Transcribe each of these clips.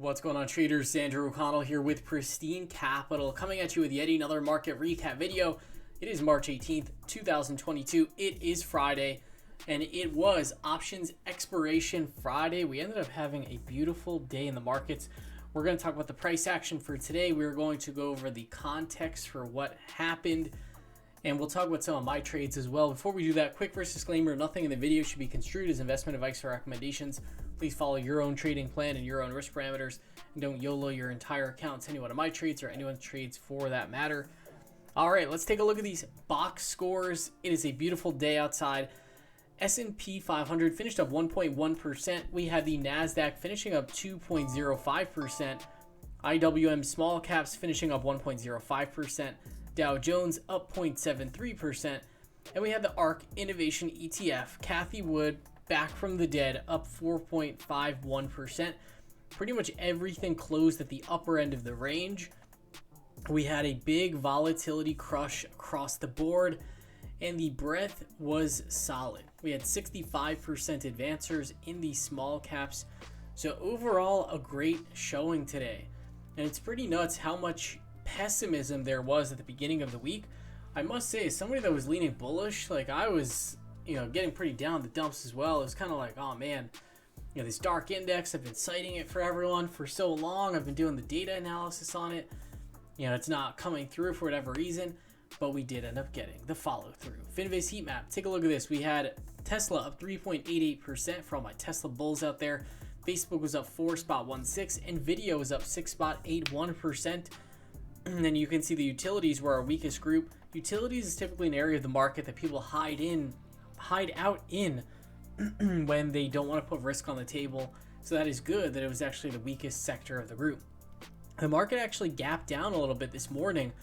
What's going on, traders? Andrew O'Connell here with Pristine Capital, coming at you with yet another market recap video. It is March 18th, 2022. It is Friday, and it was options expiration Friday. We ended up having a beautiful day in the markets. We're going to talk about the price action for today. We're going to go over the context for what happened, and we'll talk about some of my trades as well. Before we do that, quick first disclaimer: nothing in the video should be construed as investment advice or recommendations. Please follow your own trading plan and your own risk parameters, and don't YOLO your entire account to any one of my trades or anyone's trades for that matter. All right, let's take a look at these box scores. It is a beautiful day outside. S&P 500 finished up 1.1%. We had the Nasdaq finishing up 2.05%. IWM small caps finishing up 1.05%. Dow Jones up 0.73%. And we had the ARK Innovation ETF, Cathie Wood, back from the dead, up 4.51%. Pretty much everything closed at the upper end of the range. We had a big volatility crush across the board, and the breadth was solid. We had 65% advancers in the small caps. So overall, a great showing today. And it's pretty nuts how much pessimism there was at the beginning of the week. I must say, as somebody that was leaning bullish, like I was, getting pretty down the dumps as well. It was kind of like, oh man, this dark index, I've been citing it for everyone for so long. I've been doing the data analysis on it. It's not coming through for whatever reason, but we did end up getting the follow through. Finviz heat map, take a look at this. We had Tesla up 3.88% for all my Tesla bulls out there. Facebook was up 4.16%. Nvidia was up 6.81%. And then you can see the utilities were our weakest group. Utilities is typically an area of the market that people hide out in when they don't want to put risk on the table. So that is good that it was actually the weakest sector of the group. The market actually gapped down a little bit this morning.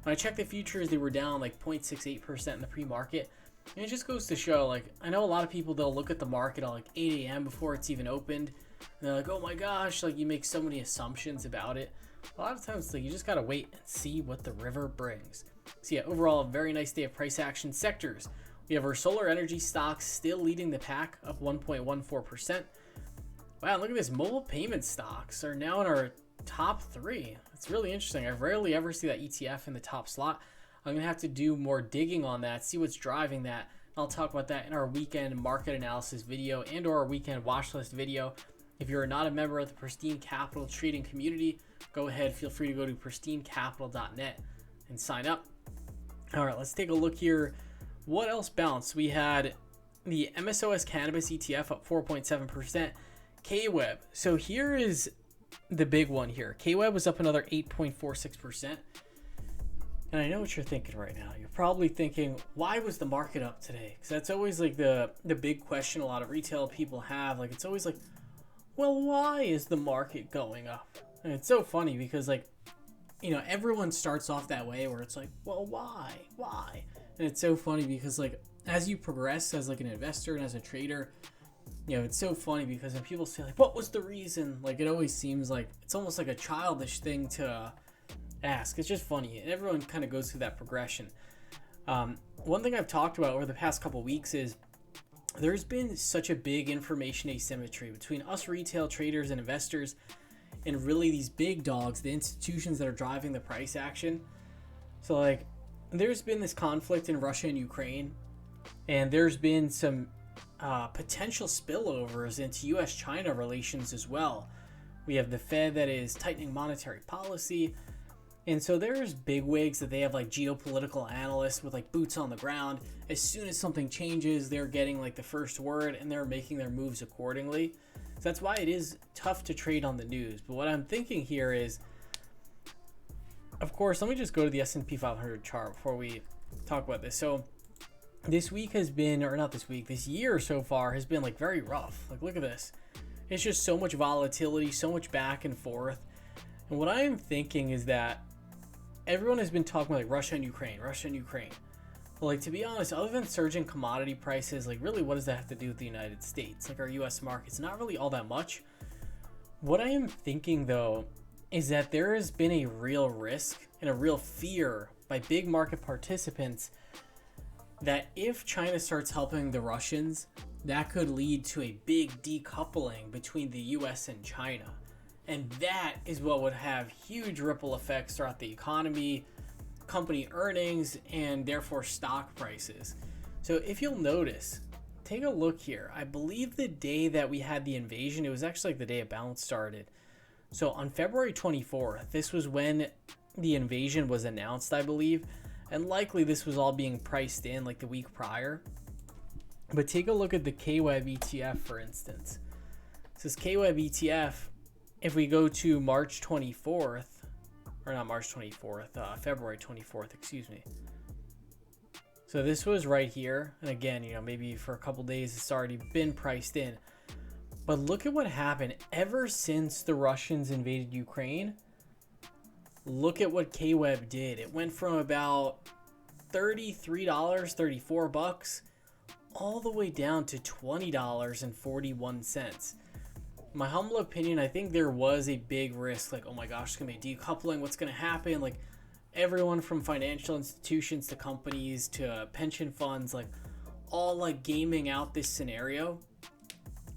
When I checked the futures, they were down like 0.68% in the pre-market. And it just goes to show, I know a lot of people, they'll look at the market at 8 a.m. before it's even opened. And they're like, oh my gosh, you make so many assumptions about it. A lot of times, you just got to wait and see what the river brings. So yeah, overall, a very nice day of price action. Sectors, we have our solar energy stocks still leading the pack, up 1.14%. Wow, look at this. Mobile payment stocks are now in our top 3. It's really interesting. I rarely ever see that ETF in the top slot. I'm going to have to do more digging on that, see what's driving that. I'll talk about that in our weekend market analysis video and or our weekend watch list video. If you're not a member of the Pristine Capital trading community, go ahead, feel free to go to pristinecapital.net and sign up. All right, let's take a look here. What else bounced? We had the MSOS Cannabis ETF up 4.7%. KWEB. So here is the big one here. KWEB was up another 8.46%. And I know what you're thinking right now. You're probably thinking, why was the market up today? Because that's always the big question a lot of retail people have. It's always well, why is the market going up? And it's so funny because everyone starts off that way where it's well, why? And it's so funny because as you progress as an investor and as a trader, it's so funny because when people say what was the reason? It always seems it's almost like a childish thing to ask. It's just funny, and everyone kind of goes through that progression. One thing I've talked about over the past couple weeks is there's been such a big information asymmetry between us retail traders and investors and really these big dogs, the institutions that are driving the price action. So there's been this conflict in Russia and Ukraine, and there's been some potential spillovers into US-China relations as well. We have the Fed that is tightening monetary policy. And so there's bigwigs that they have geopolitical analysts with boots on the ground. As soon as something changes, they're getting the first word and they're making their moves accordingly. So that's why it is tough to trade on the news. But what I'm thinking here is, of course, let me just go to the S&P 500 chart before we talk about this. So this week has been, or not this week, this year so far has been very rough. Look at this. It's just so much volatility, so much back and forth. And what I am thinking is that everyone has been talking about Russia and Ukraine. Well, to be honest, other than surging commodity prices, really what does that have to do with the United States? Our US markets, not really all that much. What I am thinking though is that there has been a real risk and a real fear by big market participants that if China starts helping the Russians, that could lead to a big decoupling between the US and China. And that is what would have huge ripple effects throughout the economy, company earnings, and therefore stock prices. So if you'll notice, take a look here. I believe the day that we had the invasion, it was actually like the day a bounce started. So on February 24th, this was when the invasion was announced, I believe. And likely this was all being priced in like the week prior. But take a look at the KWEB ETF, for instance. So this KWEB ETF, if we go to March 24th, or not March 24th, February 24th, excuse me. So this was right here. And again, maybe for a couple days it's already been priced in. But look at what happened ever since the Russians invaded Ukraine. Look at what KWEB did. It went from about $33, 34 bucks, all the way down to $20.41. My humble opinion, I think there was a big risk, like, oh my gosh, it's gonna be decoupling, what's gonna happen? Like, everyone from financial institutions to companies to pension funds, like, all like gaming out this scenario.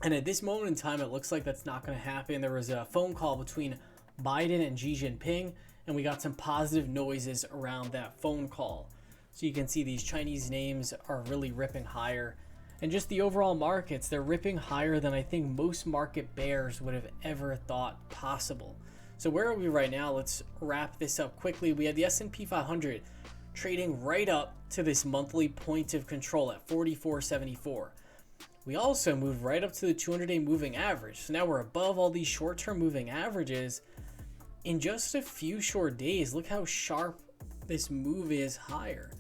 And at this moment in time, it looks like that's not gonna happen. There was a phone call between Biden and Xi Jinping, and we got some positive noises around that phone call. So you can see these Chinese names are really ripping higher. And just the overall markets, they're ripping higher than I think most market bears would have ever thought possible. So where are we right now? Let's wrap this up quickly. We had the S&P 500 trading right up to this monthly point of control at 44.74. We also moved right up to the 200-day moving average. So now we're above all these short-term moving averages in just a few short days. Look how sharp this move is higher.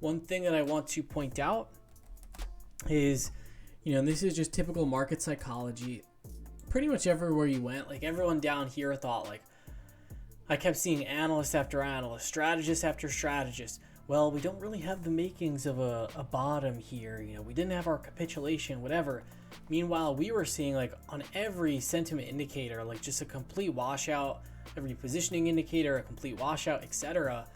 One thing that I want to point out is, this is just typical market psychology. Pretty much everywhere you went, like everyone down here thought, like, I kept seeing analyst after analyst, strategist after strategist. Well, we don't really have the makings of a bottom here. We didn't have our capitulation, whatever. Meanwhile, we were seeing like on every sentiment indicator, like just a complete washout, every positioning indicator, a complete washout, etc.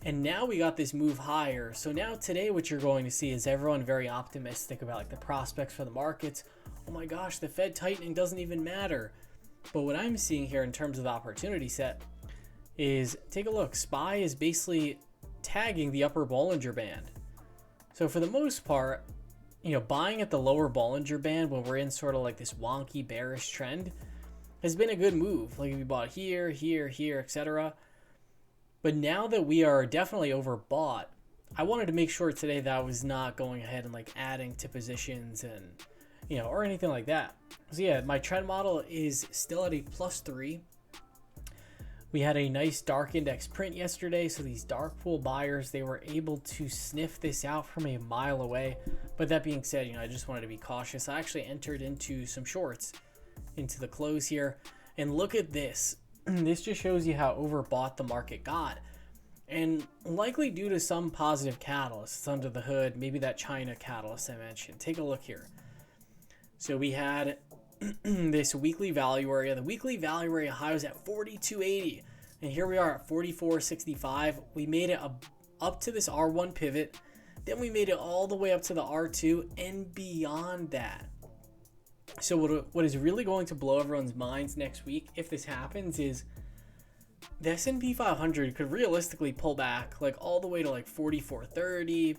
And now we got this move higher. So now today what you're going to see is everyone very optimistic about like the prospects for the markets. Oh my gosh, the Fed tightening doesn't even matter. But what I'm seeing here in terms of the opportunity set is, take a look. SPY is basically tagging the upper Bollinger Band. So for the most part, buying at the lower Bollinger Band when we're in sort of like this wonky bearish trend has been a good move. Like if we bought here, here, here, etc. But now that we are definitely overbought, I wanted to make sure today that I was not going ahead and like adding to positions and, or anything like that. So yeah, my trend model is still at a +3. We had a nice dark index print yesterday. So these dark pool buyers, they were able to sniff this out from a mile away. But that being said, I just wanted to be cautious. I actually entered into some shorts into the close here. And look at this. This just shows you how overbought the market got, and likely due to some positive catalysts under the hood, maybe that China catalyst I mentioned. Take a look here. So we had this weekly value area. The weekly value area high was at 42.80, and here we are at 44.65. We made it up to this R1 pivot, then we made it all the way up to the R2 and beyond that. So what is really going to blow everyone's minds next week, if this happens, is the S&P 500 could realistically pull back like all the way to like 44.30.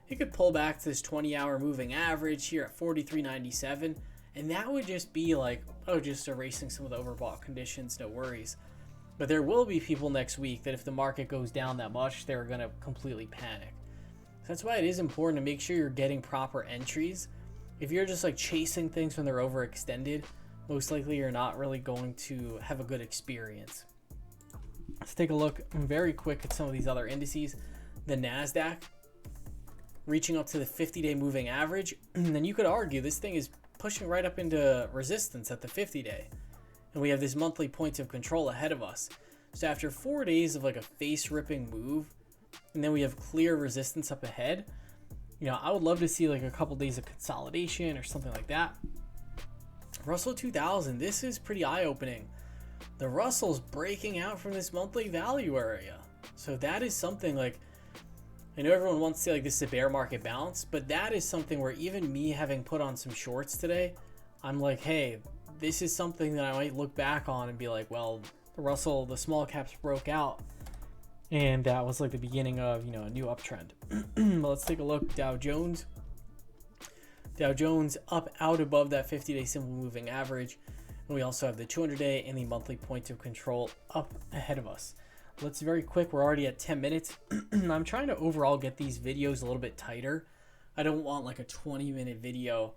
It could pull back to this 20-hour moving average here at 43.97. And that would just be like, just erasing some of the overbought conditions, no worries. But there will be people next week that if the market goes down that much, they're going to completely panic. So that's why it is important to make sure you're getting proper entries. If you're just like chasing things when they're overextended, most likely you're not really going to have a good experience. Let's take a look very quick at some of these other indices. The Nasdaq reaching up to the 50-day moving average. And then you could argue this thing is pushing right up into resistance at the 50-day. And we have this monthly points of control ahead of us. So after 4 days of like a face-ripping move, and then we have clear resistance up ahead, I would love to see like a couple days of consolidation or something like that. Russell 2000, this is pretty eye-opening. The Russell's breaking out from this monthly value area. So that is something like, I know everyone wants to say like this is a bear market bounce, but that is something where even me having put on some shorts today, I'm like, hey, this is something that I might look back on and be like, well, the small caps broke out, and that was like the beginning of, you know, a new uptrend. Let's take a look. Dow Jones up out above that 50-day simple moving average, and we also have the 200-day and the monthly points of control up ahead of us. Let's very quick. We're already at 10 minutes. I'm trying to overall get these videos a little bit tighter. I don't want like a 20-minute video.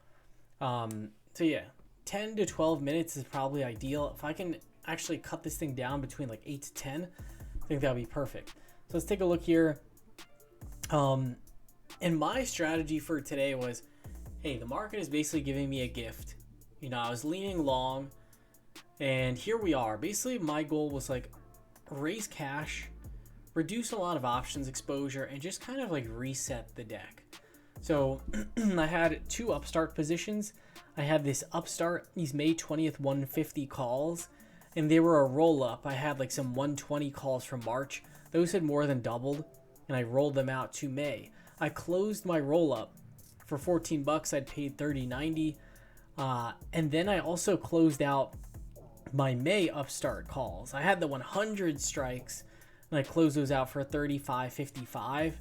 So yeah, 10 to 12 minutes is probably ideal. If I can actually cut this thing down between like 8 to 10, I think that would be perfect. So let's take a look here. And my strategy for today was, hey, the market is basically giving me a gift. You know, I was leaning long, and here we are. Basically, my goal was like raise cash, reduce a lot of options exposure, and just kind of like reset the deck. So I had 2 Upstart positions. I had this Upstart, these May 20th 150 calls, and they were a roll up. I had like some 120 calls from March. Those had more than doubled, and I rolled them out to May. I closed my roll up for 14 bucks. I'd paid 30.90, and then I also closed out my May Upstart calls. I had the 100 strikes, and I closed those out for 35.55.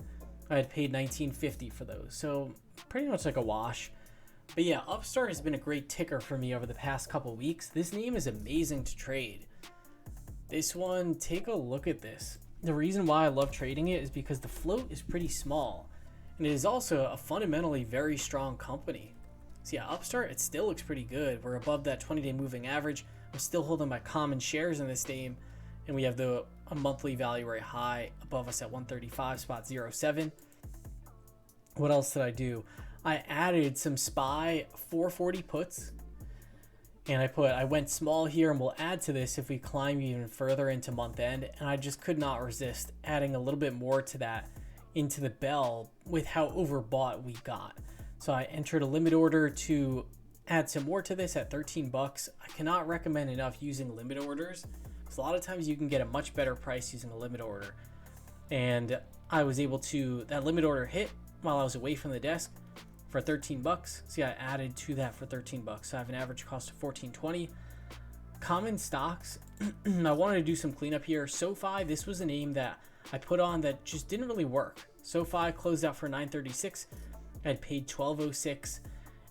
I had paid 19.50 for those, so pretty much like a wash. But yeah, Upstart has been a great ticker for me over the past couple weeks. This name is amazing to trade. This one, take a look at this. The reason why I love trading it is because the float is pretty small, and it is also a fundamentally very strong company. So yeah, Upstart, it still looks pretty good. We're above that 20-day moving average. I'm still holding my common shares in this name, and we have a monthly value rate high above us at 135.07. What else did I do? I added some SPY 440 puts, and I went small here, and we'll add to this if we climb even further into month end, and I just could not resist adding a little bit more to that into the bell with how overbought we got. So I entered a limit order to add some more to this at 13 bucks. I cannot recommend enough using limit orders, because a lot of times you can get a much better price using a limit order. And I was able to, that limit order hit while I was away from the desk for 13 bucks. See, I added to that for 13 bucks. So I have an average cost of 14.20. Common stocks, I wanted to do some cleanup here. SoFi, this was a name that I put on that just didn't really work. SoFi closed out for 9.36. I had paid 12.06.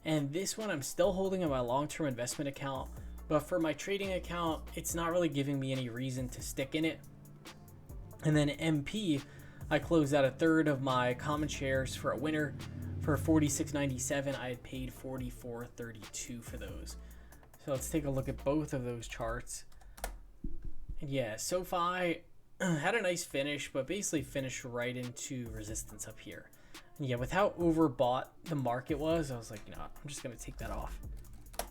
And this one I'm still holding in my long-term investment account, but for my trading account, it's not really giving me any reason to stick in it. And then MP, I closed out a third of my common shares for a winner for 46.97. I had paid 44.32 for those. So let's take a look at both of those charts. And yeah, SoFi had a nice finish, but basically finished right into resistance up here. And yeah, with how overbought the market was, I was like, you know, I'm just going to take that off.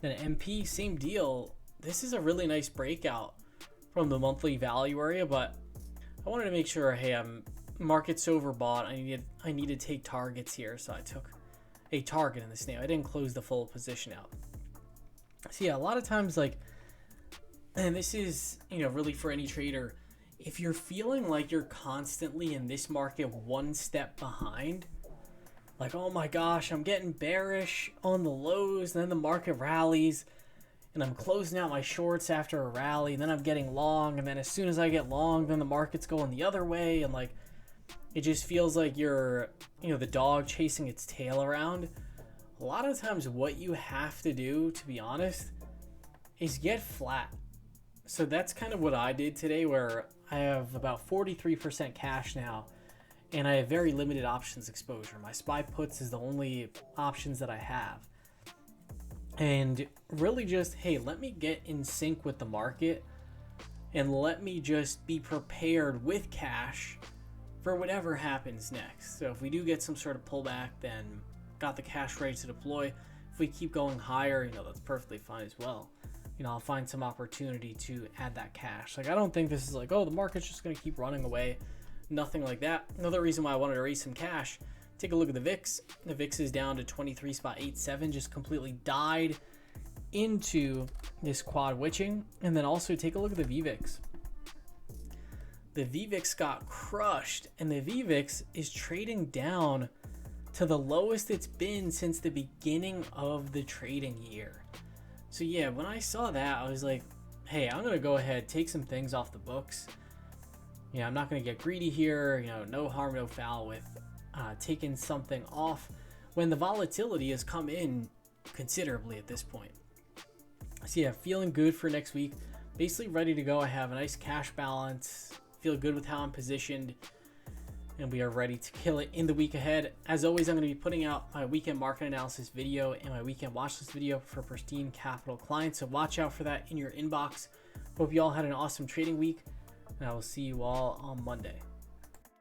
Then MP, same deal. This is a really nice breakout from the monthly value area, but I wanted to make sure, hey, market's overbought. I need to take targets here, so I took a target in this name. I didn't close the full position out. So yeah, a lot of times, like, and this is, you know, really for any trader, if you're feeling like you're constantly in this market one step behind, like, oh my gosh, I'm getting bearish on the lows, and then the market rallies, and I'm closing out my shorts after a rally, and then I'm getting long, and then as soon as I get long, then the market's going the other way, and like, it just feels like you're, you know, the dog chasing its tail around. A lot of times what you have to do, to be honest, is get flat. So that's kind of what I did today, where I have about 43% cash now, and I have very limited options exposure. My SPY puts is the only options that I have. And really just, hey, let me get in sync with the market, and let me just be prepared with cash for whatever happens next. So if we do get some sort of pullback, then got the cash ready to deploy. If we keep going higher, you know, that's perfectly fine as well. You know, I'll find some opportunity to add that cash. Like, I don't think this is like, oh, the market's just going to keep running away. Nothing like that. Another reason why I wanted to raise some cash, take a look at the VIX. The VIX is down to 23.87, just completely died into this quad witching. And then also take a look at the VVIX. The VVIX got crushed, and the VVIX is trading down to the lowest it's been since the beginning of the trading year. So yeah, when I saw that, I was like, hey, I'm going to go ahead, take some things off the books. You know, I'm not going to get greedy here. You know, no harm, no foul with taking something off when the volatility has come in considerably at this point. So yeah, feeling good for next week. Basically ready to go. I have a nice cash balance. Feel good with how I'm positioned. And we are ready to kill it in the week ahead. As always, I'm going to be putting out my weekend market analysis video and my weekend watch list video for Pristine Capital clients. So watch out for that in your inbox. Hope you all had an awesome trading week. And I will see you all on Monday.